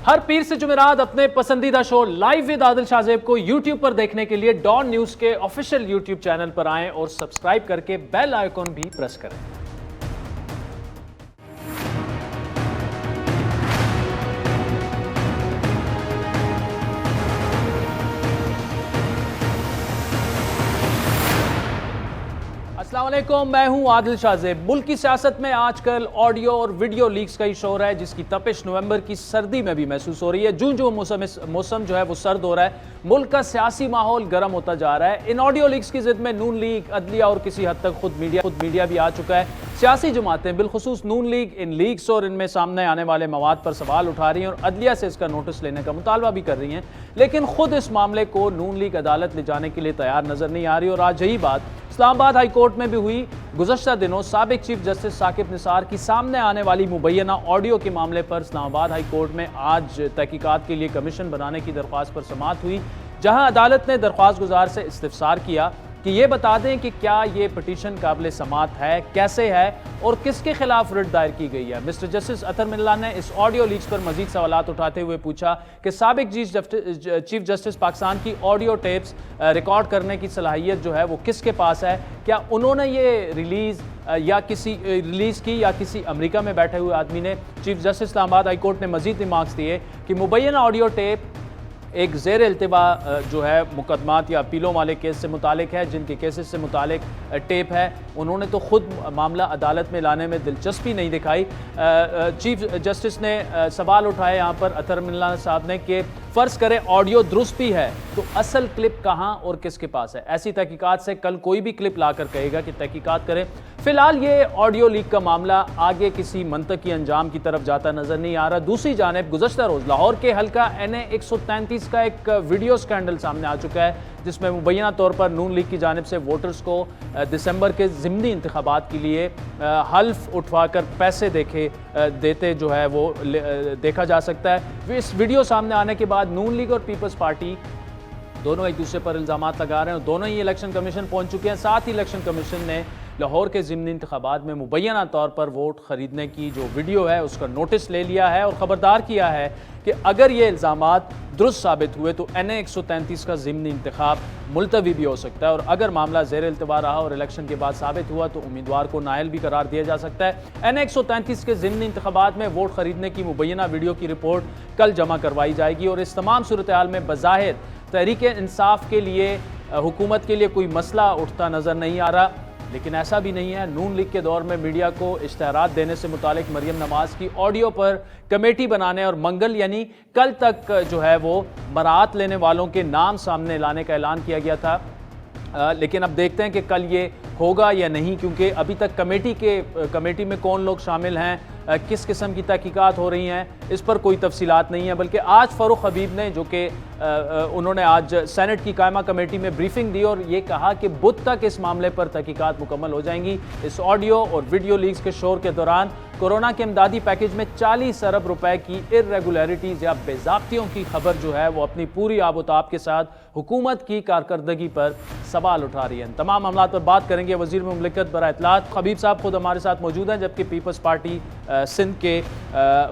ہر پیر سے جمعرات اپنے پسندیدہ شو لائیو ود عادل شاہ زیب کو یوٹیوب پر دیکھنے کے لیے ڈان نیوز کے آفیشیل یوٹیوب چینل پر آئیں اور سبسکرائب کر کے بیل آئیکن بھی پریس کریں۔ السلام علیکم، میں ہوں عادل شاہ زیب۔ ملک کی سیاست میں آج کل آڈیو اور ویڈیو لیکس کا ہی شور ہے، جس کی تپش نومبر کی سردی میں بھی محسوس ہو رہی ہے۔ جو موسم جو ہے وہ سرد ہو رہا ہے، ملک کا سیاسی ماحول گرم ہوتا جا رہا ہے۔ ان آڈیو لیکس کی ضد میں نون لیگ، عدلیہ اور کسی حد تک خود میڈیا بھی آ چکا ہے۔ سیاسی جماعتیں بالخصوص نون لیگ ان لیکس اور ان میں سامنے آنے والے مواد پر سوال اٹھا رہی ہیں اور عدلیہ سے اس کا نوٹس لینے کا مطالبہ بھی کر رہی ہیں، لیکن خود اس معاملے کو نون لیگ عدالت لے جانے کے لیے تیار نظر نہیں آ رہی۔ اور آج یہی بات اسلام آباد ہائی کورٹ میں بھی ہوئی۔ گزشتہ دنوں سابق چیف جسٹس ثاقب نثار کی سامنے آنے والی مبینہ آڈیو کے معاملے پر اسلام آباد ہائی کورٹ میں آج تحقیقات کے لیے کمیشن بنانے کی درخواست پر سماعت ہوئی، جہاں عدالت نے درخواست گزار سے استفسار کیا کہ یہ بتا دیں کہ کیا یہ پٹیشن قابل سماعت ہے، کیسے ہے اور کس کے خلاف رٹ دائر کی گئی ہے۔ مسٹر جسٹس اطہر ملا نے اس آڈیو لیکس پر مزید سوالات اٹھاتے ہوئے پوچھا کہ سابق چیف جسٹس پاکستان کی آڈیو ٹیپس ریکارڈ کرنے کی صلاحیت جو ہے وہ کس کے پاس ہے، کیا انہوں نے یہ ریلیز کی یا کسی امریکہ میں بیٹھے ہوئے آدمی نے۔ چیف جسٹس اسلام آباد ہائی کورٹ نے مزید ریمارکس دیے کہ مبینہ آڈیو ٹیپ ایک زیر التوا جو ہے مقدمات یا اپیلوں والے کیس سے متعلق ہے، جن کے کیسز سے متعلق ٹیپ ہے۔ انہوں نے تو خود معاملہ عدالت میں لانے میں دلچسپی نہیں دکھائی۔ چیف جسٹس نے سوال اٹھائے یہاں پر اطہر ملا صاحب نے کہ فرض کرے آڈیو درست بھی ہے تو اصل کلپ کہاں اور کس کے پاس ہے۔ ایسی تحقیقات سے کل کوئی بھی کلپ لا کر کہے گا کہ تحقیقات کریں۔ فی الحال یہ آڈیو لیک کا معاملہ آگے کسی منطقی انجام کی طرف جاتا نظر نہیں آ رہا۔ دوسری جانب گزشتہ روز لاہور کے حلقہ NA 133 کا ایک ویڈیو سکینڈل سامنے آ چکا ہے، جس میں مبینہ طور پر نون لیگ کی جانب سے ووٹرز کو دسمبر کے ضمنی انتخابات کے لیے حلف اٹھوا کر پیسے دیتے جو ہے وہ دیکھا جا سکتا ہے۔ اس ویڈیو سامنے آنے کے بعد نون لیگ اور پیپلز پارٹی دونوں ایک دوسرے پر الزامات لگا رہے ہیں اور دونوں ہی الیکشن کمیشن پہنچ چکے ہیں۔ ساتھ ہی الیکشن کمیشن نے لاہور کے ضمنی انتخابات میں مبینہ طور پر ووٹ خریدنے کی جو ویڈیو ہے اس کا نوٹس لے لیا ہے اور خبردار کیا ہے کہ اگر یہ الزامات درست ثابت ہوئے تو NA 133 کا ضمنی انتخاب ملتوی بھی ہو سکتا ہے، اور اگر معاملہ زیر التوا رہا اور الیکشن کے بعد ثابت ہوا تو امیدوار کو نائل بھی قرار دیا جا سکتا ہے۔ NA 133 کے ضمنی انتخابات میں ووٹ خریدنے کی مبینہ ویڈیو کی رپورٹ کل جمع کروائی جائے گی، اور اس تمام صورتحال میں بظاہر تحریک انصاف کے لیے حکومت کے لیے کوئی مسئلہ اٹھتا نظر نہیں آ رہا، لیکن ایسا بھی نہیں ہے۔ نون لیگ کے دور میں میڈیا کو اشتہارات دینے سے متعلق مریم نواز کی آڈیو پر کمیٹی بنانے اور منگل یعنی کل تک جو ہے وہ برات لینے والوں کے نام سامنے لانے کا اعلان کیا گیا تھا، لیکن اب دیکھتے ہیں کہ کل یہ ہوگا یا نہیں، کیونکہ ابھی تک کمیٹی میں کون لوگ شامل ہیں، کس قسم کی تحقیقات ہو رہی ہیں، اس پر کوئی تفصیلات نہیں ہے۔ بلکہ آج فاروق حبیب نے جو کہ انہوں نے آج سینٹ کی قائمہ کمیٹی میں بریفنگ دی اور یہ کہا کہ بدھ تک اس معاملے پر تحقیقات مکمل ہو جائیں گی۔ اس آڈیو اور ویڈیو لیکس کے شور کے دوران کورونا کے امدادی پیکج میں 40 ارب روپے کی ارریگولیرٹیز یا بے ضابطیوں کی خبر جو ہے وہ اپنی پوری آب و تاب کے ساتھ حکومت کی کارکردگی پر سوال اٹھا رہی ہے۔ تمام معاملات پر بات کریں گے وزیر مملکت برائے اطلاعات حبیب صاحب خود ہمارے ساتھ موجود ہیں، جبکہ پیپلز پارٹی سندھ کے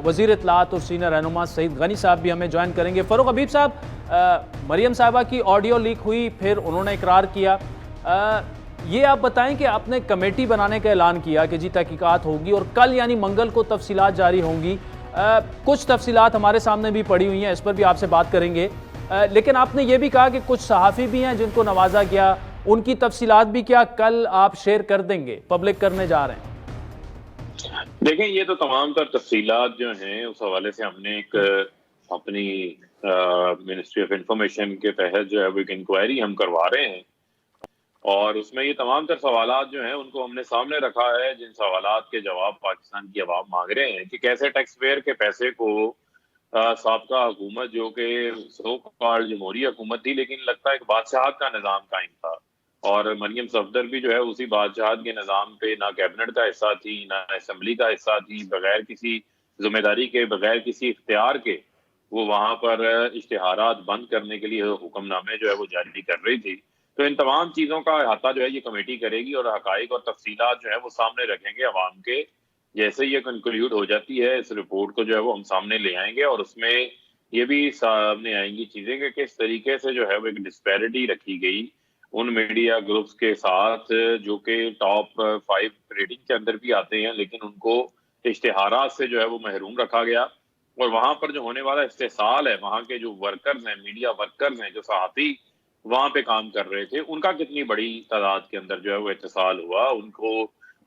وزیر اطلاعات اور سینئر رہنما سعید غنی صاحب بھی ہمیں جوائن کریں گے۔ فاروق حبیب صاحب، مریم صاحبہ کی آڈیو لیک ہوئی، پھر انہوں نے اقرار کیا، یہ آپ بتائیں کہ آپ نے کمیٹی بنانے کا اعلان کیا کہ جی تحقیقات ہوگی اور کل یعنی منگل کو تفصیلات جاری ہوں گی۔ کچھ تفصیلات ہمارے سامنے بھی پڑی ہوئی ہیں، اس پر بھی آپ سے بات کریں گے، لیکن آپ نے یہ بھی کہا کہ کچھ صحافی بھی ہیں جن کو نوازا گیا، ان کی تفصیلات بھی کیا کل آپ شیئر کر دیں گے، پبلک کرنے جا رہے ہیں؟ دیکھیں، یہ تو تمام تر تفصیلات جو ہیں اس حوالے سے ہم نے ایک اپنی منسٹری آف انفارمیشن کے تحت جو ہے وہ ایک انکوائری ہم کروا رہے ہیں، اور اس میں یہ تمام تر سوالات جو ہیں ان کو ہم نے سامنے رکھا ہے، جن سوالات کے جواب پاکستان کی عوام مانگ رہے ہیں کہ کیسے ٹیکس پیئر کے پیسے کو سابقہ حکومت جو کہ سو کالڈ جمہوری حکومت تھی لیکن لگتا ہے ایک بادشاہت کا نظام قائم تھا، اور مریم صفدر بھی جو ہے اسی بادشاہت کے نظام پہ نہ کیبنٹ کا حصہ تھی نہ اسمبلی کا حصہ تھی، بغیر کسی ذمہ داری کے، بغیر کسی اختیار کے وہ وہاں پر اشتہارات بند کرنے کے لیے حکم نامے جو ہے وہ جاری کر رہی تھی۔ تو ان تمام چیزوں کا احاطہ جو ہے یہ کمیٹی کرے گی اور حقائق اور تفصیلات جو ہے وہ سامنے رکھیں گے عوام کے، جیسے یہ کنکلوڈ ہو جاتی ہے اس رپورٹ کو جو ہے وہ ہم سامنے لے آئیں گے، اور اس میں یہ بھی سامنے آئیں گی چیزیں کہ کس طریقے سے جو ہے وہ ایک ڈسپیرٹی رکھی گئی ان میڈیا گروپس کے ساتھ جو کہ ٹاپ 5 ریٹنگ کے اندر بھی آتے ہیں، لیکن ان کو اشتہارات سے جو ہے وہ محروم رکھا گیا، اور وہاں پر جو ہونے والا استحصال ہے، وہاں کے جو ورکرز ہیں، میڈیا ورکرز ہیں، جو صحافی وہاں پہ کام کر رہے تھے، ان کا کتنی بڑی تعداد کے اندر جو ہے وہ اتصال ہوا، ان کو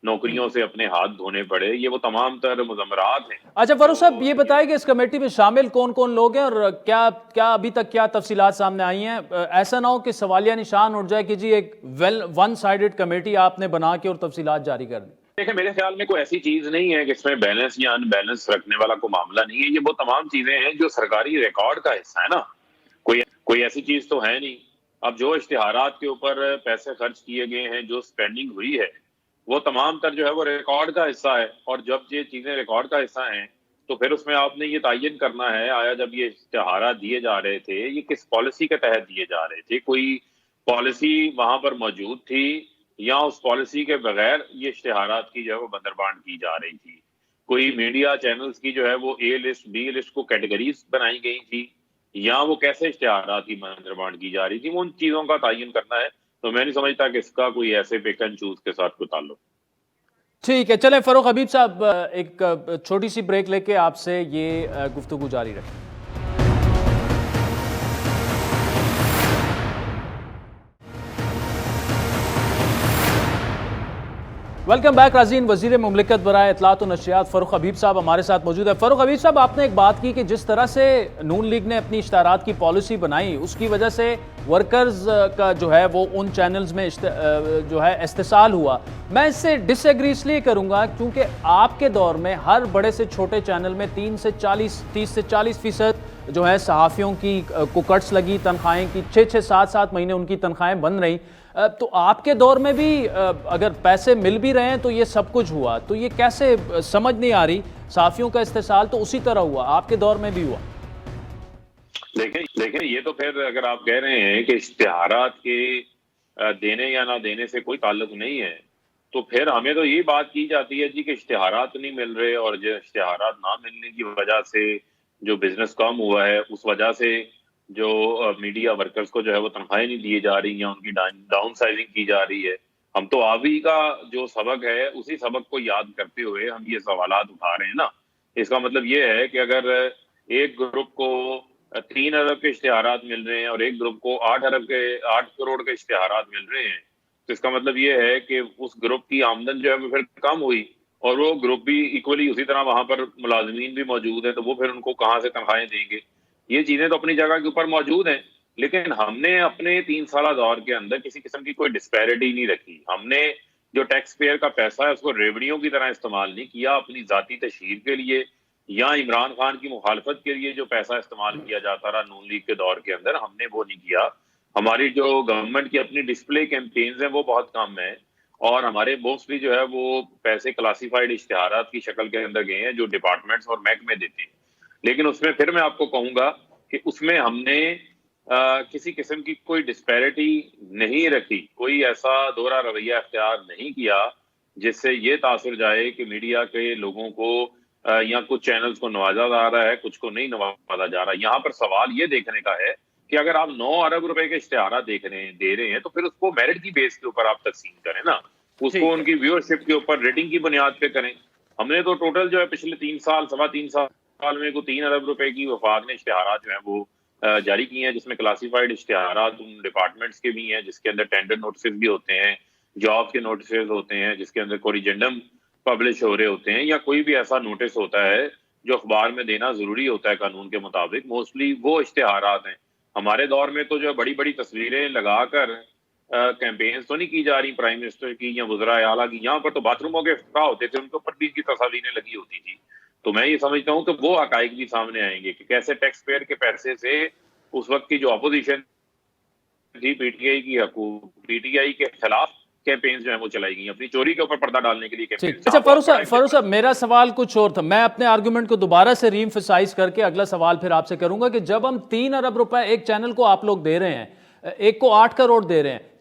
نوکریوں سے اپنے ہاتھ دھونے پڑے، یہ وہ تمام تر مضمرات ہیں۔ اچھا فاروق صاحب، یہ بتائیں کہ اس کمیٹی میں شامل کون کون لوگ ہیں اور کیا ابھی تک کیا تفصیلات سامنے آئی ہیں؟ ایسا نہ ہو کہ سوالیہ نشان اٹھ جائے کہ جی ایک ون سائیڈڈ کمیٹی آپ نے بنا کے اور تفصیلات جاری کر دی۔ دیکھیں، میرے خیال میں کوئی ایسی چیز نہیں ہے کہ اس میں بیلنس یا ان بیلنس رکھنے والا کوئی معاملہ نہیں ہے، یہ وہ تمام چیزیں ہیں جو سرکاری ریکارڈ کا حصہ ہے نا، کوئی ایسی چیز تو ہے نہیں۔ اب جو اشتہارات کے اوپر پیسے خرچ کیے گئے ہیں، جو سپینڈنگ ہوئی ہے، وہ تمام تر جو ہے وہ ریکارڈ کا حصہ ہے، اور جب یہ چیزیں ریکارڈ کا حصہ ہیں تو پھر اس میں آپ نے یہ تعین کرنا ہے آیا جب یہ اشتہارات دیے جا رہے تھے یہ کس پالیسی کے تحت دیے جا رہے تھے، کوئی پالیسی وہاں پر موجود تھی یا اس پالیسی کے بغیر یہ اشتہارات کی جو ہے وہ بندربانٹ کی جا رہی تھی، کوئی میڈیا چینلز کی جو ہے وہ اے لسٹ بی لسٹ کو کیٹیگریز بنائی گئی تھی، یا وہ کیسے اشتہارات کی بندربانٹ کی جا رہی تھی، وہ ان چیزوں کا تعین کرنا ہے۔ تو میں نہیں سمجھتا کہ اس کا کوئی ایسے پک اینڈ چوز کے ساتھ کوئی تعلق۔ ٹھیک ہے، چلیں فاروق حبیب صاحب ایک چھوٹی سی بریک لے کے آپ سے یہ گفتگو جاری رکھیں۔ ویلکم بیک ناظرین، وزیر مملکت برائے اطلاعات و نشریات فاروق حبیب صاحب ہمارے ساتھ موجود ہے۔ فاروق حبیب صاحب، آپ نے ایک بات کی کہ جس طرح سے نون لیگ نے اپنی اشتہارات کی پالیسی بنائی اس کی وجہ سے ورکرز کا جو ہے وہ ان چینلز میں جو ہے استحصال ہوا۔ میں اس سے ڈس ایگری اس لیے کروں گا کیونکہ آپ کے دور میں ہر بڑے سے چھوٹے چینل میں 30 سے 40% جو ہے صحافیوں کی کو کٹس لگی، تنخواہیں کی 6-7 مہینے ان کی تنخواہیں بند رہیں۔ تو آپ کے دور میں بھی اگر پیسے مل بھی رہے ہیں تو یہ سب کچھ ہوا، تو یہ کیسے سمجھ نہیں آ رہی؟ صحافیوں کا استحصال تو اسی طرح ہوا، آپ کے دور میں بھی ہوا۔ دیکھیں یہ تو پھر اگر آپ کہہ رہے ہیں کہ اشتہارات کے دینے یا نہ دینے سے کوئی تعلق نہیں ہے تو پھر ہمیں تو یہ بات کی جاتی ہے جی کہ اشتہارات نہیں مل رہے، اور جو اشتہارات نہ ملنے کی وجہ سے جو بزنس کم ہوا ہے اس وجہ سے جو میڈیا ورکرز کو جو ہے وہ تنخواہیں نہیں دی جا رہی ہیں، ان کی ڈاؤن سائزنگ کی جا رہی ہے۔ ہم تو آبی کا جو سبق ہے اسی سبق کو یاد کرتے ہوئے ہم یہ سوالات اٹھا رہے ہیں نا۔ اس کا مطلب یہ ہے کہ اگر ایک گروپ کو 3 ارب کے اشتہارات مل رہے ہیں اور ایک گروپ کو 8 کروڑ کے اشتہارات مل رہے ہیں تو اس کا مطلب یہ ہے کہ اس گروپ کی آمدن جو ہے وہ پھر کم ہوئی، اور وہ گروپ بھی ایکولی اسی طرح وہاں پر ملازمین بھی موجود ہیں، تو وہ پھر ان کو کہاں سے تنخواہیں دیں گے؟ یہ چیزیں تو اپنی جگہ کے اوپر موجود ہیں، لیکن ہم نے اپنے 3 سالہ دور کے اندر کسی قسم کی کوئی ڈسپیرٹی نہیں رکھی۔ ہم نے جو ٹیکس پیئر کا پیسہ ہے اس کو ریونیو کی طرح استعمال نہیں کیا اپنی ذاتی تشہیر کے لیے، یا عمران خان کی مخالفت کے لیے جو پیسہ استعمال کیا جاتا رہا نون لیگ کے دور کے اندر، ہم نے وہ نہیں کیا۔ ہماری جو گورنمنٹ کی اپنی ڈسپلے کیمپینز ہیں وہ بہت کم ہیں، اور ہمارے موسٹلی جو ہے وہ پیسے کلاسیفائڈ اشتہارات کی شکل کے اندر گئے ہیں جو ڈپارٹمنٹس اور محکمے دیتے ہیں۔ لیکن اس میں پھر میں آپ کو کہوں گا کہ اس میں ہم نے کسی قسم کی کوئی ڈسپیرٹی نہیں رکھی، کوئی ایسا دوہرا رویہ اختیار نہیں کیا جس سے یہ تاثر جائے کہ میڈیا کے لوگوں کو یا کچھ چینلز کو نوازا جا رہا ہے، کچھ کو نہیں نوازا جا رہا۔ یہاں پر سوال یہ دیکھنے کا ہے کہ اگر آپ 9 ارب روپے کے اشتہارات دے رہے ہیں تو پھر اس کو میرٹ کی بیس کے اوپر آپ تقسیم کریں نا، اس کو ان کی ویورشپ کے اوپر ریٹنگ کی بنیاد پہ کریں۔ ہم نے تو ٹوٹل جو ہے پچھلے 3 سال میں کو 3 ارب روپے کی وفاق نے اشتہارات جو ہیں وہ جاری کی ہیں، جس میں کلاسیفائڈ اشتہارات ان ڈپارٹمنٹس کے بھی ہیں جس کے اندر ٹینڈر نوٹسز بھی ہوتے ہیں، جاب کے نوٹسز ہوتے ہیں جس کے اندر کوریجنڈم پبلش ہو رہے ہوتے ہیں، یا کوئی بھی ایسا نوٹس ہوتا ہے جو اخبار میں دینا ضروری ہوتا ہے قانون کے مطابق، موسٹلی وہ اشتہارات ہیں۔ ہمارے دور میں تو جو بڑی بڑی تصویریں لگا کر کیمپینز تو نہیں کی جا رہی پرائم منسٹر کی یا وزراء اعلیٰ کی، یہاں پر تو باتھ روموں کے افتتاح ہوتے تھے، ان کے اوپر بھی کی تصاویریں لگی ہوتی تھی۔ تو میں یہ سمجھتا ہوں کہ وہ حقائق بھی سامنے آئیں گے کہ کیسے ٹیکس پیئر کے پیسے سے اس وقت کی جو اپوزیشن تھی پی ٹی آئی کے خلاف کیمپینز جو ہیں وہ چلائی گئی، اپنی چوری کے اوپر پردہ ڈالنے کے لیے کیمپینز۔ اچھا فاروق صاحب، میرا سوال کچھ اور تھا، میں اپنے آرگومنٹ کو دوبارہ سے ری ایمفسائز کر کے اگلا سوال پھر آپ سے کروں گا کہ جب ہم 3 ارب روپے ایک چینل کو آپ لوگ دے رہے ہیں، ایک کو 8 کروڑ دے رہے ہیں،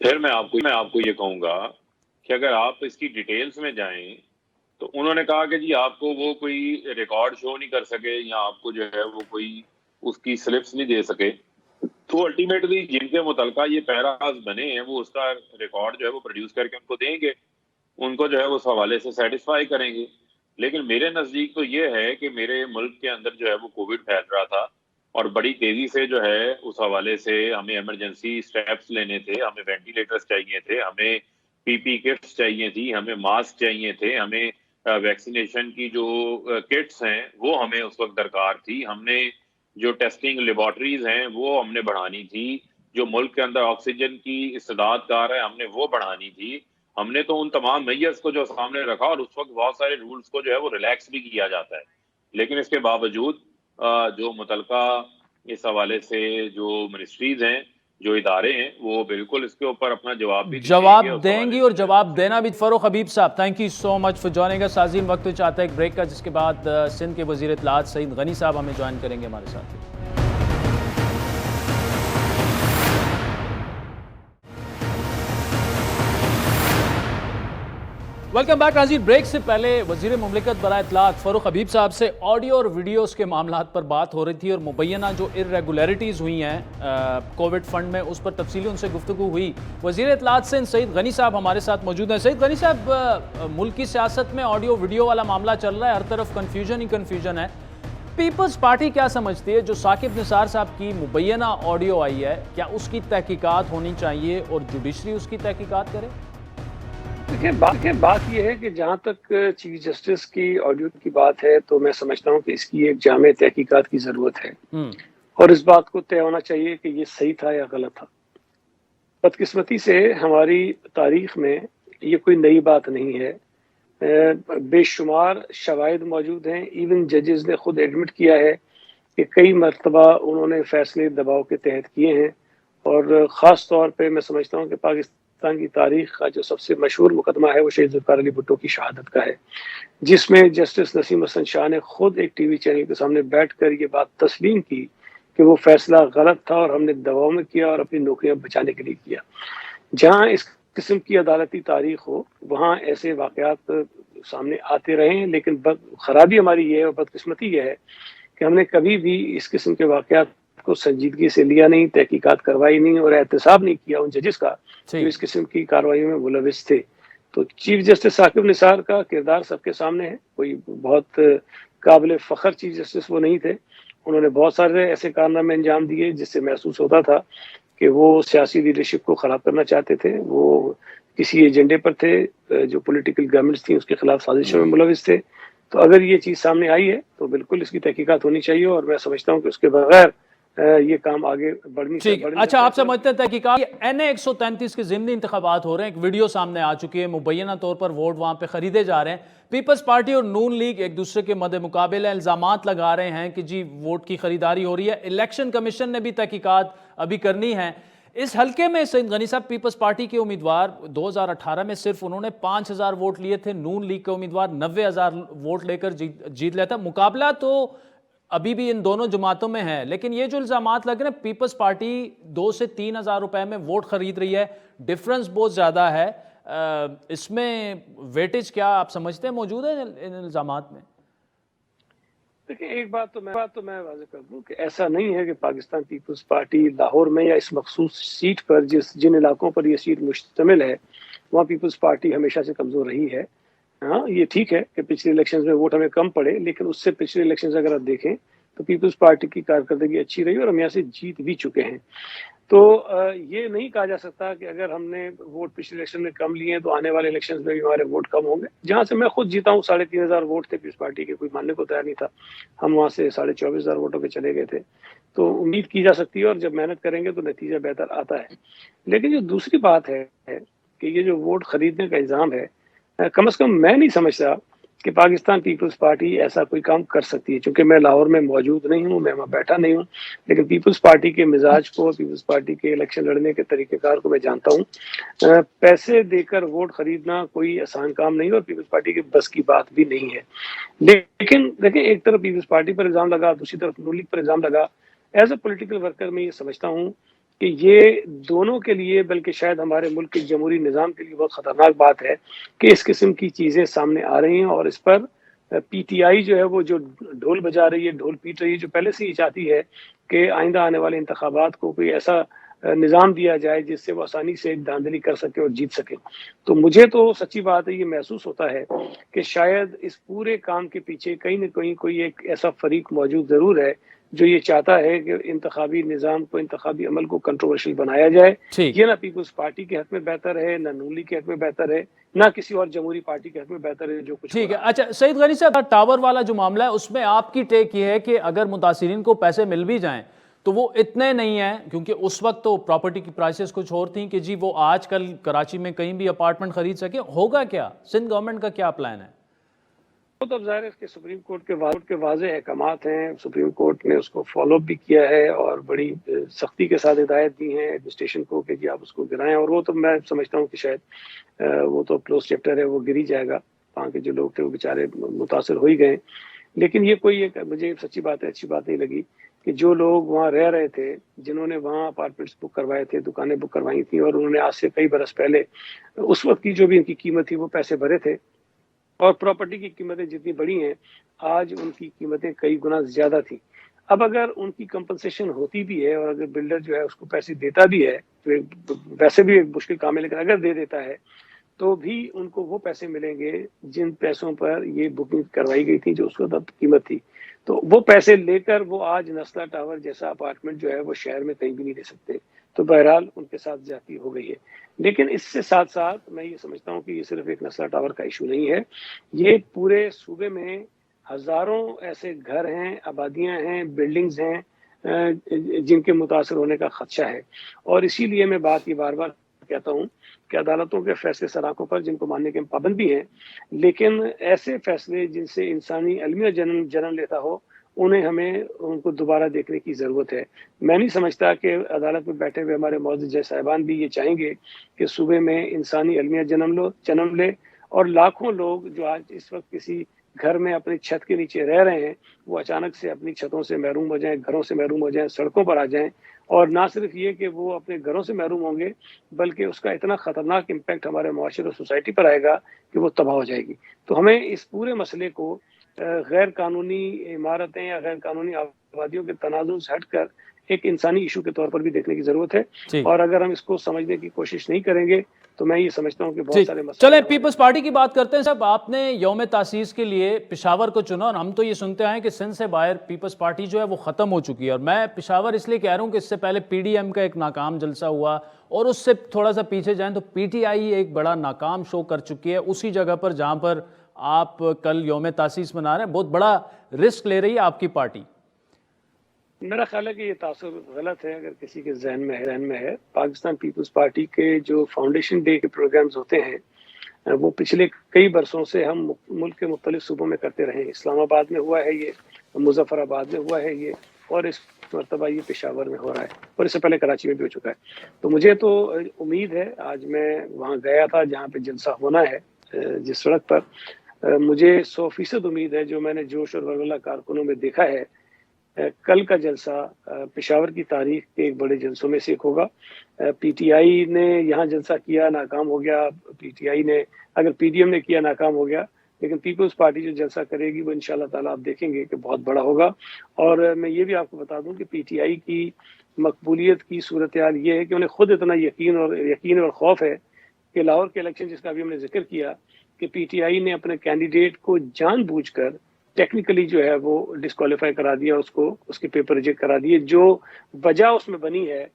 پھر میں آپ کو یہ کہوں گا کہ اگر آپ اس کی ڈیٹیلز میں جائیں تو انہوں نے کہا کہ جی آپ کو وہ کوئی ریکارڈ شو نہیں کر سکے یا آپ کو جو ہے وہ کوئی اس کی سلپس نہیں دے سکے. تو الٹیمیٹلی جن کے متعلقہ یہ پیراز بنے ہیں وہ اس کا ریکارڈ جو ہے وہ پروڈیوس کر کے ان کو دیں گے, ان کو جو ہے اس حوالے سے سیٹسفائی کریں گے. لیکن میرے نزدیک تو یہ ہے کہ میرے ملک کے اندر جو ہے وہ کووڈ پھیل رہا تھا اور بڑی تیزی سے جو ہے اس حوالے سے ہمیں ایمرجنسی سٹیپس لینے تھے, ہمیں وینٹیلیٹرز چاہیے تھے, ہمیں پی پی کٹس چاہیے تھی, ہمیں ماسک چاہیے تھے, ہمیں ویکسینیشن کی جو کٹس ہیں وہ ہمیں اس وقت درکار تھی, ہم نے جو ٹیسٹنگ لیبارٹریز ہیں وہ ہم نے بڑھانی تھی, جو ملک کے اندر آکسیجن کی استعداد کار ہے ہم نے وہ بڑھانی تھی. ہم نے تو ان تمام میئرز کو جو سامنے رکھا اور اس وقت بہت سارے رولز کو جو ہے وہ ریلیکس بھی کیا جاتا ہے. لیکن اس کے باوجود جو متعلقہ اس حوالے سے جو منسٹریز ہیں, جو ادارے ہیں, وہ بالکل اس کے اوپر اپنا جواب بھی دیں گی اور جواب دینا بھی. Farooq Habib sahab, thank you so much for joining اس. عظیم وقت چاہتا ہے ایک بریک کا, جس کے بعد سندھ کے وزیر اطلاعات سعید غنی صاحب ہمیں جوائن کریں گے ہمارے ساتھ. Welcome back. ناظرین, بریک سے پہلے وزیر مملکت برائے اطلاعات فاروق حبیب صاحب سے آڈیو اور ویڈیوز کے معاملات پر بات ہو رہی تھی اور مبینہ جو ارریگولیرٹیز ہوئی ہیں کووڈ فنڈ میں اس پر تفصیلی ان سے گفتگو ہوئی. وزیر اطلاعات سے سعید غنی صاحب ہمارے ساتھ موجود ہیں. سعید غنی صاحب, ملک کی سیاست میں آڈیو ویڈیو والا معاملہ چل رہا ہے, ہر طرف کنفیوژن ہی کنفیوژن ہے. پیپلز پارٹی کیا سمجھتی ہے جو ثاقب نثار صاحب کی مبینہ آڈیو آئی ہے, کیا اس کی تحقیقات ہونی چاہیے اور جوڈیشری اس کی تحقیقات کرے؟ دیکھیں بات یہ ہے کہ جہاں تک چیف جسٹس کی آڈیو کی بات ہے تو میں سمجھتا ہوں کہ اس کی ایک جامع تحقیقات کی ضرورت ہے اور اس بات کو طے ہونا چاہیے کہ یہ صحیح تھا یا غلط تھا. بدقسمتی سے ہماری تاریخ میں یہ کوئی نئی بات نہیں ہے, بے شمار شواہد موجود ہیں. ایون ججز نے خود ایڈمٹ کیا ہے کہ کئی مرتبہ انہوں نے فیصلے دباؤ کے تحت کیے ہیں, اور خاص طور پہ میں سمجھتا ہوں کہ پاکستان کی تاریخ کا جو سب سے مشہور مقدمہ ہے وہ شہید ذوالفقار علی بھٹو کی شہادت کا ہے, جس میں جسٹس نسیم حسن شاہ نے خود ایک ٹی وی چینل کے سامنے بیٹھ کر یہ بات تسلیم کی کہ وہ فیصلہ غلط تھا اور ہم نے دباؤ میں کیا اور اپنی نوکریاں بچانے کے لیے کیا. جہاں اس قسم کی عدالتی تاریخ ہو وہاں ایسے واقعات سامنے آتے رہے ہیں, لیکن خرابی ہماری یہ ہے اور بدقسمتی یہ ہے کہ ہم نے کبھی بھی اس قسم کے واقعات کو سنجیدگی سے لیا نہیں, تحقیقات کروائی نہیں اور احتساب نہیں کیا ان ججز کا جو اس قسم کی کارروائیوں میں ملوث تھے. تو چیف جسٹس ثاقب نثار کا کردار سب کے سامنے ہے, کوئی بہت قابل فخر چیف جسٹس وہ نہیں تھے. انہوں نے بہت سارے ایسے کارنامے انجام دیے جس سے محسوس ہوتا تھا کہ وہ سیاسی لیڈرشپ کو خراب کرنا چاہتے تھے, وہ کسی ایجنڈے پر تھے, جو پولیٹیکل گورنمنٹس تھیں اس کے خلاف سازشوں میں ملوث تھے. تو اگر یہ چیز سامنے آئی ہے تو بالکل اس کی تحقیقات ہونی چاہیے اور میں سمجھتا ہوں کہ اس کے بغیر یہ کام آگے بڑھنی چاہیے. اچھا, آپ سمجھتے ہیں تحقیقات NA-133 کے ضمنی انتخابات ہو رہے ہیں, ایک ویڈیو سامنے آ چکی ہے, مبینہ طور پر ووٹ وہاں پہ خریدے جا رہے ہیں, پیپلز پارٹی اور نون لیگ ایک دوسرے کے مد مقابل الزامات لگا رہے ہیں کہ جی ووٹ کی خریداری ہو رہی ہے. الیکشن کمیشن نے بھی تحقیقات ابھی کرنی ہے. اس حلقے میں سعید غنی صاحب پیپلز پارٹی کے امیدوار 2018 میں صرف انہوں نے 5000 ووٹ لیے تھے, نون لیگ کے امیدوار 90,000 ووٹ لے کر جیت لیا تھا. مقابلہ تو ابھی بھی ان دونوں جماعتوں میں ہے, لیکن یہ جو الزامات لگ رہے ہیں پیپلز پارٹی 2 سے 3 ہزار روپے میں ووٹ خرید رہی ہے, ڈیفرنس بہت زیادہ ہے, اس میں ویٹیج کیا آپ سمجھتے ہیں موجود ہے ان الزامات میں؟ دیکھیں ایک بات تو میں واضح کر دوں کہ ایسا نہیں ہے کہ پاکستان پیپلز پارٹی لاہور میں یا اس مخصوص سیٹ پر جن علاقوں پر یہ سیٹ مشتمل ہے وہاں پیپلز پارٹی ہمیشہ سے کمزور رہی ہے. ہاں یہ ٹھیک ہے کہ پچھلے الیکشنز میں ووٹ ہمیں کم پڑے, لیکن اس سے پچھلے الیکشنز اگر آپ دیکھیں تو پیپلز پارٹی کی کارکردگی اچھی رہی اور ہم یہاں سے جیت بھی چکے ہیں. تو یہ نہیں کہا جا سکتا کہ اگر ہم نے ووٹ پچھلے الیکشن میں کم لیے ہیں تو آنے والے الیکشنز میں بھی ہمارے ووٹ کم ہوں گے. جہاں سے میں خود جیتا ہوں 3,500 ووٹ تھے پیپلز پارٹی کے, کوئی ماننے کو تیار نہیں تھا, ہم وہاں سے 24,500 ووٹوں پہ چلے گئے تھے. تو امید کی جا سکتی ہے اور جب محنت کریں گے تو نتیجہ بہتر آتا ہے. لیکن جو دوسری بات ہے کہ یہ جو ووٹ خریدنے کا الزام ہے, کم از کم میں نہیں سمجھتا کہ پاکستان پیپلز پارٹی ایسا کوئی کام کر سکتی ہے, چونکہ میں لاہور میں موجود نہیں ہوں, میں وہاں بیٹھا نہیں ہوں, لیکن پیپلز پارٹی کے مزاج کو, پیپلز پارٹی کے الیکشن لڑنے کے طریقہ کار کو میں جانتا ہوں. پیسے دے کر ووٹ خریدنا کوئی آسان کام نہیں اور پیپلز پارٹی کے بس کی بات بھی نہیں ہے. لیکن دیکھیں ایک طرف پیپلز پارٹی پر الزام لگا, دوسری طرف نون لیگ پر الزام لگا. ایز اے پولیٹیکل ورکر میں یہ سمجھتا ہوں کہ یہ دونوں کے لیے بلکہ شاید ہمارے ملک کے جمہوری نظام کے لیے بہت خطرناک بات ہے کہ اس قسم کی چیزیں سامنے آ رہی ہیں، اور اس پر پی ٹی آئی جو ہے وہ جو ڈھول بجا رہی ہے، ڈھول پیٹ رہی ہے، جو پہلے سے ہی چاہتی ہے کہ آئندہ آنے والے انتخابات کو کوئی ایسا نظام دیا جائے جس سے وہ آسانی سے دھاندلی کر سکے اور جیت سکے۔ تو مجھے تو سچی بات ہے یہ محسوس ہوتا ہے کہ شاید اس پورے کام کے پیچھے کہیں نہ کہیں کوئی ایک ایسا فریق موجود ضرور ہے جو یہ چاہتا ہے کہ انتخابی نظام کو، انتخابی عمل کو کنٹروورشل بنایا جائے۔ ٹھیک یہ نہ پیپلز پارٹی کے حق میں بہتر ہے، نہ نون لیگ کے حق میں بہتر ہے، نہ کسی اور جمہوری پارٹی کے حق میں بہتر ہے جو کچھ ہو ٹھیک ہے۔ رہا ہے۔ اچھا سعید غنی صاحب، ٹاور والا جو معاملہ ہے اس میں آپ کی ٹیک یہ ہے کہ اگر متاثرین کو پیسے مل بھی جائیں تو وہ اتنے نہیں ہیں، کیونکہ اس وقت تو پراپرٹی کی پرائسز کچھ اور تھیں کہ جی وہ آج کل کراچی میں کہیں بھی اپارٹمنٹ خرید سکے، ہوگا کیا؟ سندھ گورنمنٹ کا کیا پلان ہے؟ وہ تو ظاہر ہے کہ سپریم کورٹ کے واضح احکامات ہیں، سپریم کورٹ نے اس کو فالو اپ بھی کیا ہے اور بڑی سختی کے ساتھ ہدایت دی ہیں ایڈمنسٹریشن کو کہ جی آپ اس کو گرائیں، اور وہ تو میں سمجھتا ہوں کہ شاید وہ تو کلوز چیپٹر ہے، وہ گر ہی جائے گا۔ وہاں کے جو لوگ تھے وہ بیچارے متاثر ہو ہی گئے، لیکن یہ کوئی ایک مجھے سچی بات ہے اچھی بات نہیں لگی کہ جو لوگ وہاں رہ رہے تھے، جنہوں نے وہاں اپارٹمنٹس بک کروائے تھے، دکانیں بک کروائی تھیں، اور انہوں نے آج سے کئی برس پہلے اس وقت کی جو بھی ان کی قیمت تھی وہ پیسے بھرے تھے، اور پراپرٹی کی قیمتیں جتنی بڑی ہیں آج ان کی قیمتیں کئی گنا زیادہ تھیں۔ اب اگر ان کی کمپنسیشن ہوتی بھی ہے اور اگر بلڈر جو ہے اس کو پیسے دیتا بھی ہے، تو ویسے بھی ایک مشکل کام ہے، لیکن اگر دے دیتا ہے تو بھی ان کو وہ پیسے ملیں گے جن پیسوں پر یہ بکنگ کروائی گئی تھی، جو اس وقت قیمت تھی۔ تو وہ پیسے لے کر وہ آج نسلا ٹاور جیسا اپارٹمنٹ جو ہے وہ شہر میں کہیں بھی نہیں دے سکتے۔ تو بہرحال ان کے ساتھ زیادتی ہو گئی ہے، لیکن اس سے ساتھ ساتھ میں یہ سمجھتا ہوں کہ یہ صرف ایک نسلا ٹاور کا ایشو نہیں ہے، یہ پورے صوبے میں ہزاروں ایسے گھر ہیں، آبادیاں ہیں، بلڈنگز ہیں جن کے متاثر ہونے کا خدشہ ہے۔ اور اسی لیے میں بات یہ بار بار کہتا ہوں کہ عدالتوں کے فیصلے سراخوں پر جن کو ماننے کے پابند بھی ہیں، لیکن ایسے فیصلے جن سے انسانی المیہ جنم لیتا ہو انہیں ہمیں ان کو دوبارہ دیکھنے کی ضرورت ہے۔ میں نہیں سمجھتا کہ عدالت میں بیٹھے ہوئے ہمارے معزز جج صاحبان بھی یہ چاہیں گے کہ صوبے میں انسانی المیہ جنم لے، اور لاکھوں لوگ جو آج اس وقت کسی گھر میں اپنی چھت کے نیچے رہ رہے ہیں وہ اچانک سے اپنی چھتوں سے محروم ہو جائیں، گھروں سے محروم ہو جائیں، سڑکوں پر آ جائیں، اور نہ صرف یہ کہ وہ اپنے گھروں سے محروم ہوں گے بلکہ اس کا اتنا خطرناک امپیکٹ ہمارے معاشرے اور سوسائٹی پر آئے گا کہ وہ تباہ ہو جائے گی۔ تو ہمیں اس پورے مسئلے کو غیر قانونی عمارتیں یا غیر قانونی آبادیوں کے تناظر سے ہٹ کر ایک انسانی ایشو کے طور پر بھی دیکھنے کی ضرورت ہے، اور اگر ہم اس کو سمجھنے کی کوشش نہیں کریں گے تو میں یہ سمجھتا ہوں کہ بہت سارے مسائل۔ چلیں پیپلز پارٹی کی بات کرتے ہیں صاحب، آپ نے یوم تاسیس کے لیے پشاور کو چنا، اور ہم تو یہ سنتے ہیں کہ سندھ سے باہر پیپلز پارٹی جو ہے وہ ختم ہو چکی ہے، اور میں پشاور اس لیے کہہ رہا ہوں کہ اس سے پہلے پی ڈی ایم کا ایک ناکام جلسہ ہوا، اور اس سے تھوڑا سا پیچھے جائیں تو پی ٹی آئی ایک بڑا ناکام شو کر چکی ہے اسی جگہ پر جہاں پر آپ کل یوم تاسیس منا رہے ہیں۔ بہت بڑا رسک لے رہی ہے آپ کی پارٹی۔ میرا خیال ہے کہ یہ تاثر غلط ہے اگر کسی کے ذہن میں ہے۔ پاکستان پیپلز پارٹی کے جو فاؤنڈیشن ڈے کے پروگرامز ہوتے ہیں وہ پچھلے کئی برسوں سے ہم ملک کے مختلف صوبوں میں کرتے رہے ہیں۔ اسلام آباد میں ہوا ہے یہ، مظفر آباد میں ہوا ہے یہ، اور اس مرتبہ یہ پشاور میں ہو رہا ہے، اور اس سے پہلے کراچی میں بھی ہو چکا ہے۔ تو مجھے تو امید ہے، آج میں وہاں گیا تھا جہاں پہ جلسہ ہونا ہے جس سڑک پر، مجھے 100% امید ہے جو میں نے جوش اور ولولہ کارکنوں میں دیکھا ہے، کل کا جلسہ پشاور کی تاریخ کے ایک بڑے جلسوں میں سے ایک ہوگا۔ پی ٹی آئی نے یہاں جلسہ کیا، ناکام ہو گیا، پی ٹی آئی نے اگر پی ڈی ایم نے کیا، ناکام ہو گیا، لیکن پیپلز پارٹی جو جلسہ کرے گی وہ انشاءاللہ تعالیٰ آپ دیکھیں گے کہ بہت بڑا ہوگا۔ اور میں یہ بھی آپ کو بتا دوں کہ پی ٹی آئی کی مقبولیت کی صورتحال یہ ہے کہ انہیں خود اتنا یقین اور خوف ہے کہ لاہور کے الیکشن جس کا بھی ہم نے ذکر کیا کہ پی ٹی آئی نے اپنے کینڈیڈیٹ کو جان بوجھ کر ٹیکنیکلی جو ہے وہ ڈسکوالیفائی کرا دیا، اس کے پیپر ریجیکٹ کرا دیے۔ جو وجہ اس میں بنی ہے،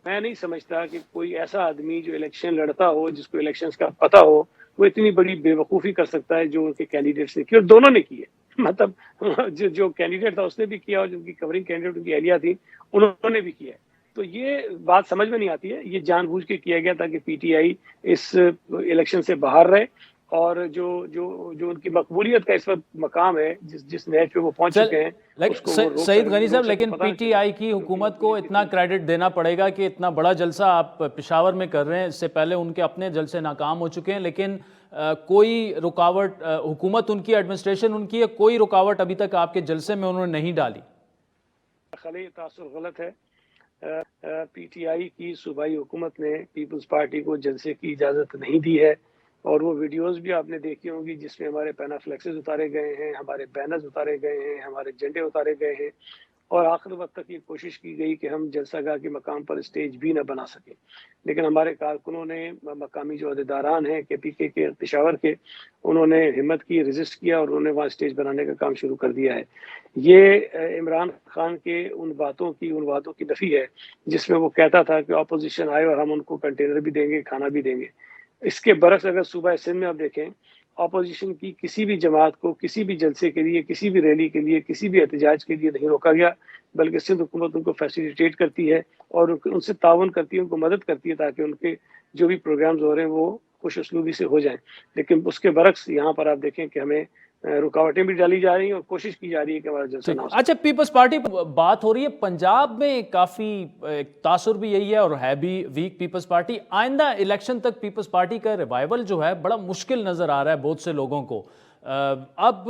میں نہیں سمجھتا کہ کوئی ایسا آدمی جو الیکشن لڑتا ہو، جس کو الیکشنز کا پتہ ہو، وہ اتنی بڑی بے وقوفی کر سکتا ہے جو ان کے کینڈیڈیٹس نے کی، اور دونوں نے کی ہے۔ مطلب جو کینڈیڈیٹ تھا اس نے بھی کیا، اور جن کی کورنگ کینڈیڈیٹ ان کی اہلیہ تھی انہوں نے بھی کیا ہے۔ تو یہ بات سمجھ میں نہیں آتی ہے، یہ جان بوجھ کے کیا گیا تاکہ P T I us election سے باہر رہے، اور جو ان کی مقبولیت کا اس وقت مقام ہے، جس نیچ پہ وہ پہنچ چکے ہیں۔ سعید غنی صاحب، لیکن پی ٹی آئی کی حکومت کو اتنا کریڈٹ دینا پڑے گا کہ اتنا بڑا جلسہ آپ پشاور میں کر رہے ہیں، اس سے پہلے ان کے اپنے جلسے ناکام ہو چکے ہیں، لیکن کوئی رکاوٹ حکومت ان کی، ایڈمنسٹریشن ان کی ہے، کوئی رکاوٹ ابھی تک آپ کے جلسے میں انہوں نے نہیں ڈالی۔ خالی تاثر غلط ہے۔ پی ٹی آئی کی صوبائی حکومت نے پیپلز پارٹی کو جلسے کی اجازت نہیں دی ہے، اور وہ ویڈیوز بھی آپ نے دیکھی ہوں گی جس میں ہمارے پینافلیکسز اتارے گئے ہیں، ہمارے بینرز اتارے گئے ہیں، ہمارے جھنڈے اتارے گئے ہیں، اور آخر وقت تک یہ کوشش کی گئی کہ ہم جلسہ گاہ کے مقام پر اسٹیج بھی نہ بنا سکیں، لیکن ہمارے کارکنوں نے، مقامی جو عہدیداران ہیں کے پی کے پشاور کے، انہوں نے ہمت کی، ریزسٹ کیا، اور انہوں نے وہاں اسٹیج بنانے کا کام شروع کر دیا ہے۔ یہ عمران خان کے ان وعدوں کی نفی ہے جس میں وہ کہتا تھا کہ اپوزیشن آئے اور ہم ان کو کنٹینر بھی دیں گے، کھانا بھی دیں گے۔ اس کے برعکس اگر صوبہ سندھ میں آپ دیکھیں، اپوزیشن کی کسی بھی جماعت کو کسی بھی جلسے کے لیے، کسی بھی ریلی کے لیے، کسی بھی احتجاج کے لیے نہیں روکا گیا، بلکہ سندھ حکومت ان کو فیسیلیٹیٹ کرتی ہے اور ان سے تعاون کرتی ہے، ان کو مدد کرتی ہے تاکہ ان کے جو بھی پروگرامز ہو رہے ہیں وہ خوش اسلوبی سے ہو جائیں۔ لیکن اس کے برعکس یہاں پر آپ دیکھیں کہ ہمیں رکاوٹیں بھی ڈالی جا رہی ہیں اور کوشش کی جا رہی ہے کہ ہمارا جلسہ نہ ہو سکے۔ اچھا، پیپلز پارٹی بات ہو رہی ہے، پنجاب میں کافی تاثر بھی یہی ہے اور ہے بھی ویک پیپلز پارٹی۔ آئندہ الیکشن تک پیپلز پارٹی کا ریوائول جو ہے بڑا مشکل نظر آ رہا ہے بہت سے لوگوں کو۔ اب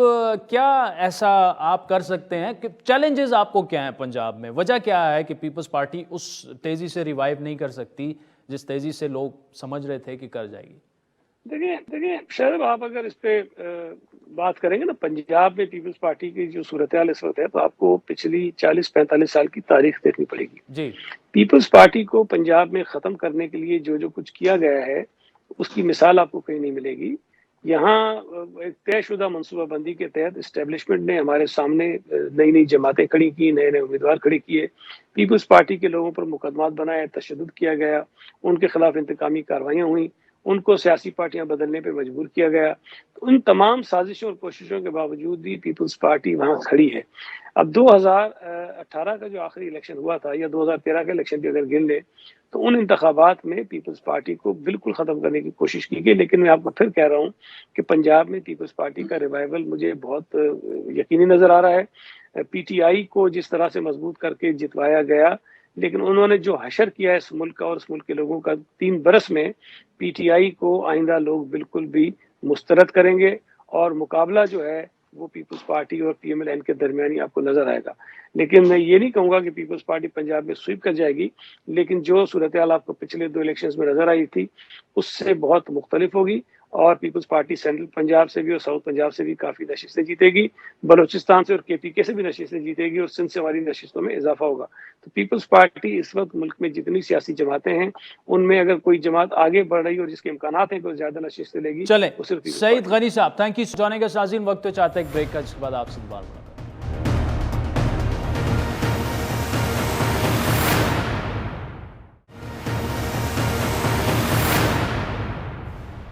کیا ایسا آپ کر سکتے ہیں کہ چیلنجز آپ کو کیا ہیں پنجاب میں؟ وجہ کیا ہے کہ پیپلز پارٹی اس تیزی سے ریوائیو نہیں کر سکتی جس تیزی سے لوگ سمجھ رہے تھے کہ کر جائے گی؟ دیکھیں شاید آپ اگر اس پہ بات کریں گے نا، پنجاب میں پیپلز پارٹی کی جو صورتحال اس وقت ہے تو آپ کو پچھلی 40-45 سال کی تاریخ دیکھنی پڑے گی۔ جی، پیپلز پارٹی کو پنجاب میں ختم کرنے کے لیے جو کچھ کیا گیا ہے اس کی مثال آپ کو کہیں نہیں ملے گی۔ یہاں ایک طے شدہ منصوبہ بندی کے تحت اسٹیبلشمنٹ نے ہمارے سامنے نئی جماعتیں کھڑی کی، نئے امیدوار کھڑے کیے، پیپلز پارٹی کے لوگوں پر مقدمات بنائے، تشدد کیا گیا، ان کے خلاف انتقامی کارروائیاں ہوئیں، ان کو سیاسی پارٹیاں بدلنے پہ مجبور کیا گیا۔ ان تمام سازشوں اور کوششوں کے باوجود بھی پیپلز پارٹی وہاں کھڑی ہے۔ اب 2018 کا جو آخری الیکشن ہوا تھا یا 2013 کا الیکشن بھی اگر گن لیں تو ان انتخابات میں پیپلز پارٹی کو بالکل ختم کرنے کی کوشش کی گئی، لیکن میں آپ کو پھر کہہ رہا ہوں کہ پنجاب میں پیپلز پارٹی کا ریوائول مجھے بہت یقینی نظر آ رہا ہے۔ پی ٹی آئی کو جس طرح سے مضبوط کر کے جتوایا گیا، لیکن انہوں نے جو حشر کیا ہے اس ملک کا اور اس ملک کے لوگوں کا 3 برس میں، پی ٹی آئی کو آئندہ لوگ بالکل بھی مسترد کریں گے، اور مقابلہ جو ہے وہ پیپلز پارٹی اور پی ایم ایل این کے درمیانی آپ کو نظر آئے گا۔ لیکن میں یہ نہیں کہوں گا کہ پیپلز پارٹی پنجاب میں سویپ کر جائے گی، لیکن جو صورتحال آپ کو پچھلے 2 الیکشنز میں نظر آئی تھی اس سے بہت مختلف ہوگی، اور پیپلز پارٹی سینٹرل پنجاب سے بھی اور ساؤتھ پنجاب سے بھی کافی نشستیں جیتے گی، بلوچستان سے اور کے پی کے سے بھی نشستیں جیتے گی، اور سندھ سے ہماری نشستوں میں اضافہ ہوگا۔ تو پیپلز پارٹی اس وقت ملک میں جتنی سیاسی جماعتیں ہیں ان میں اگر کوئی جماعت آگے بڑھ رہی اور جس کے امکانات ہیں کہ وہ زیادہ نشستیں لے گی، چلیں وہ صرف پیپلز سعید پارٹی۔ غنی صاحب، تھینک یو جانے کا ناظرین، وقت تو چاہتے ہیں ایک بریک کا، جس کے بعد آپ سے دوبارہ ملاقات۔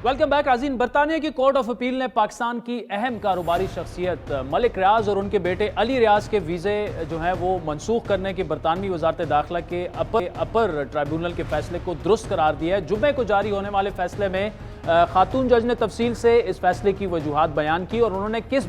ویلکم بیک ناظرین۔ برطانیہ کی کورٹ آف اپیل نے پاکستان کی اہم کاروباری شخصیت ملک ریاض اور ان کے بیٹے علی ریاض کے ویزے جو ہیں وہ منسوخ کرنے کے برطانوی وزارت داخلہ کے اپر ٹرائبیونل کے فیصلے کو درست قرار دیا ہے۔ جمعے کو جاری ہونے والے فیصلے میں خاتون جج نے تفصیل سے اس فیصلے کی وجوہات بیان کی، اور انہوں نے کس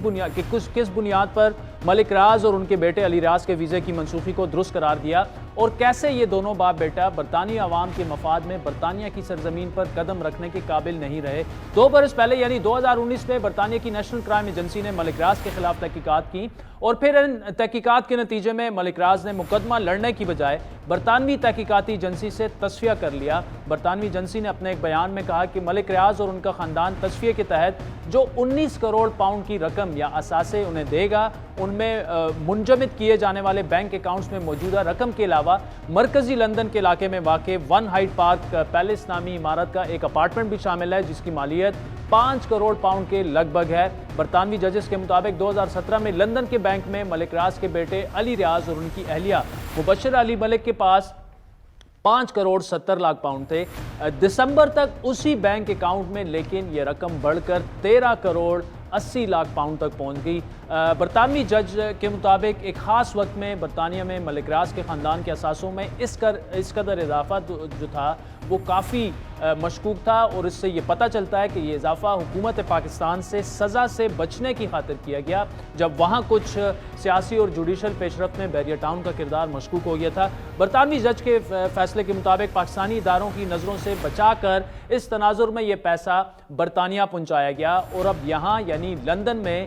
بنیاد پر ملک ریاض اور ان کے بیٹے علی ریاض کے ویزے کی منسوخی کو درست قرار دیا، اور کیسے یہ دونوں باپ بیٹا برطانوی عوام کے مفاد میں برطانیہ کی سرزمین پر قدم رکھنے کے قابل نہیں رہے۔ 2 برس پہلے یعنی 2019 میں برطانیہ کی نیشنل کرائم ایجنسی نے ملک ریاض کے خلاف تحقیقات کی، اور پھر ان تحقیقات کے نتیجے میں ملک ریاض نے مقدمہ لڑنے کی بجائے برطانوی تحقیقاتی ایجنسی سے تصفیہ کر لیا۔ برطانوی ایجنسی نے اپنے ایک بیان میں کہا کہ ملک ریاض اور ان کا خاندان تصفیے کے تحت جو 19 کروڑ پاؤنڈ کی رقم یا اثاثے انہیں دے گا، ان میں منجمد کیے جانے والے بینک اکاؤنٹس میں موجودہ رقم کے علاوہ مرکزی لندن کے علاقے میں واقع 1 ہائیڈ پارک پیلس نامی عمارت کا ایک اپارٹمنٹ بھی شامل ہے، جس کی مالیت 5 کروڑ پاؤنڈ کے لگ بھگ ہے۔ برطانوی ججز کے مطابق 2017 میں لندن کے بینک میں ملک ریاض کے بیٹے علی ریاض اور ان کی اہلیہ مبشرہ علی ملک کے پاس 5 کروڑ 70 لاکھ پاؤنڈ تھے دسمبر تک اسی بینک اکاؤنٹ میں، لیکن یہ رقم بڑھ کر 13 کروڑ 80 لاکھ پاؤنڈ تک پہنچ گئی۔ برطانوی جج کے مطابق ایک خاص وقت میں برطانیہ میں ملک ریاض کے خاندان کے اثاثوں میں اس قدر اضافہ جو تھا وہ کافی مشکوک تھا، اور اس سے یہ پتہ چلتا ہے کہ یہ اضافہ حکومت پاکستان سے سزا سے بچنے کی خاطر کیا گیا، جب وہاں کچھ سیاسی اور جوڈیشل پیش رفت میں بیریئر ٹاؤن کا کردار مشکوک ہو گیا تھا۔ برطانوی جج کے فیصلے کے مطابق پاکستانی اداروں کی نظروں سے بچا کر اس تناظر میں یہ پیسہ برطانیہ پہنچایا گیا، اور اب یہاں یعنی لندن میں